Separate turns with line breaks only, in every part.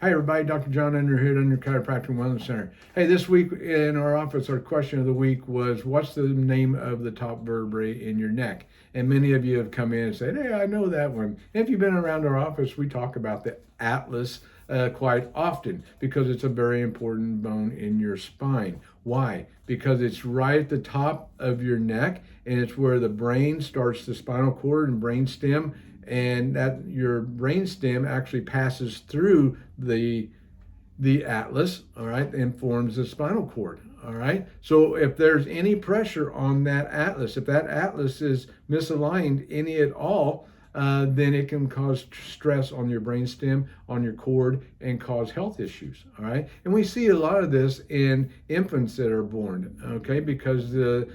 Hi everybody, Dr. John Unruh here at Unruh Chiropractic Wellness Center. Hey, this week in our office, our question of the week was, what's the name of the top vertebrae in your neck? And many of you have come in and said, hey, I know that one. If you've been around our office, we talk about the atlas quite often because it's a very important bone in your spine. Why? Because it's right at the top of your neck, and it's where the brain starts, the spinal cord and brain stem, and that your brain stem actually passes through the atlas, all right, and forms the spinal cord, all right. So if there's any pressure on that atlas, if that atlas is misaligned any at all, then it can cause stress on your brainstem, on your cord, and cause health issues. All right, and we see a lot of this in infants that are born. Okay, because the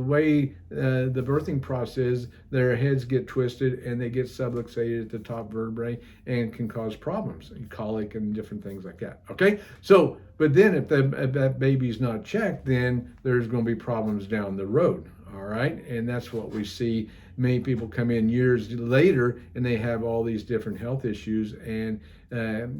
way the birthing process, their heads get twisted and they get subluxated at the top vertebrae and can cause problems, colic and different things like that. Okay, so but then if that baby's not checked, then there's going to be problems down the road. All right, and that's what we see. Many people come in years later and they have all these different health issues. And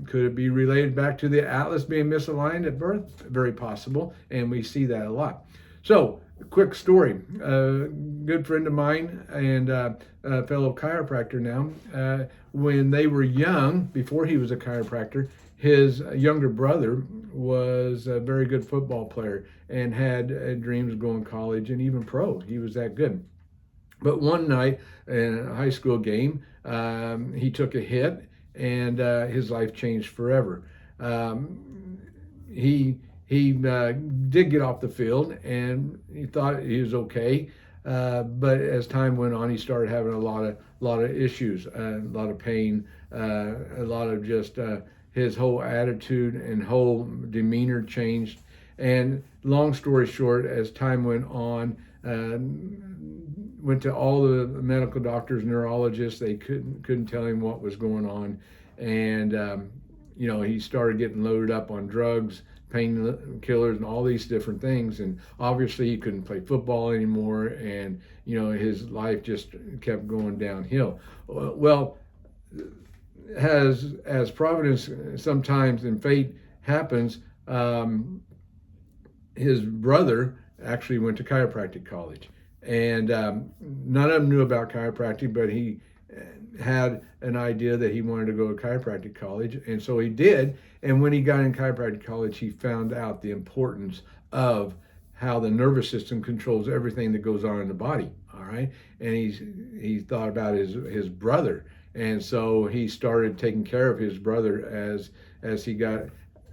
could it be related back to the atlas being misaligned at birth? Very possible, and we see that a lot. So, quick story. A good friend of mine and a fellow chiropractor now, when they were young, before he was a chiropractor, his younger brother was a very good football player and had dreams of going to college and even pro. He was that good. But one night in a high school game, he took a hit and his life changed forever. He did get off the field and he thought he was okay. But as time went on, he started having a lot of issues, a lot of pain, a lot of just his whole attitude and whole demeanor changed. And long story short, as time went on, went to all the medical doctors, neurologists. They couldn't tell him what was going on, and he started getting loaded up on drugs, painkillers, and all these different things. And obviously, he couldn't play football anymore, and his life just kept going downhill. Well, as Providence sometimes and fate happens, his brother actually went to chiropractic college. And none of them knew about chiropractic, but he had an idea that he wanted to go to chiropractic college. And so he did. And when he got in chiropractic college, he found out the importance of how the nervous system controls everything that goes on in the body. All right. And he thought about his brother. And so he started taking care of his brother as he got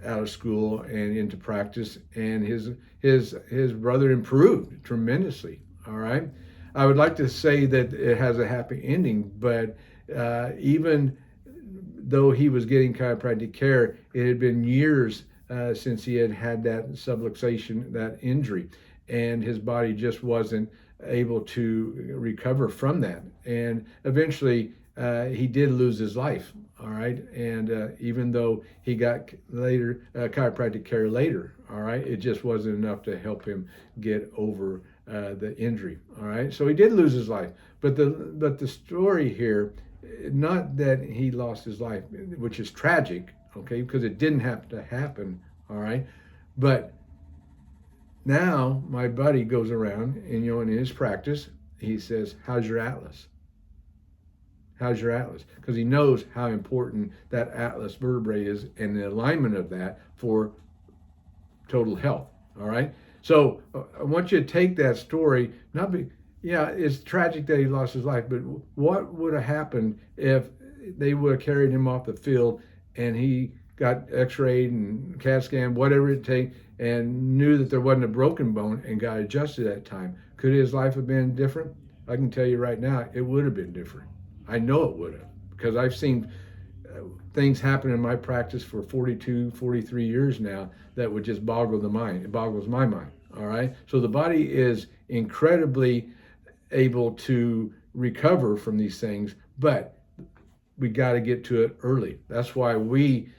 out of school and into practice. And his brother improved tremendously. All right. I would like to say that it has a happy ending, but even though he was getting chiropractic care, it had been years since he had that subluxation, that injury, and his body just wasn't able to recover from that. And eventually he did lose his life. All right. And even though he got chiropractic care later, all right, it just wasn't enough to help him get over the injury. All right. So he did lose his life. But the story here, not that he lost his life, which is tragic, okay, because it didn't have to happen. All right. But now my buddy goes around and, in his practice, he says, how's your atlas? How's your atlas? Because he knows how important that atlas vertebrae is and the alignment of that for total health. All right. So I want you to take that story, it's tragic that he lost his life, but what would have happened if they would have carried him off the field and he got x-rayed and CAT scan, whatever it takes, and knew that there wasn't a broken bone and got adjusted at that time? Could his life have been different? I can tell you right now, it would have been different. I know it would have, because I've seen things happen in my practice for 42, 43 years now that would just boggle the mind. It boggles my mind, all right? So the body is incredibly able to recover from these things, but we got to get to it early. That's why we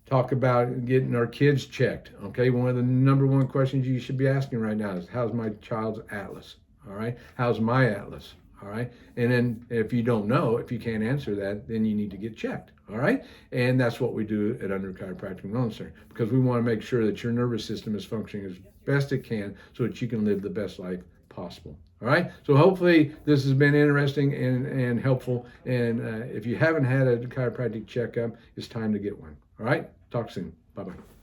talk about getting our kids checked, okay? One of the number one questions you should be asking right now is, how's my child's atlas, all right? How's my atlas, All right. And then if you don't know, if you can't answer that, then you need to get checked. All right. And that's what we do at Unruh Chiropractic and Wellness Center, because we want to make sure that your nervous system is functioning as best it can so that you can live the best life possible. All right. So hopefully this has been interesting and helpful. And if you haven't had a chiropractic checkup, it's time to get one. All right. Talk soon. Bye-bye.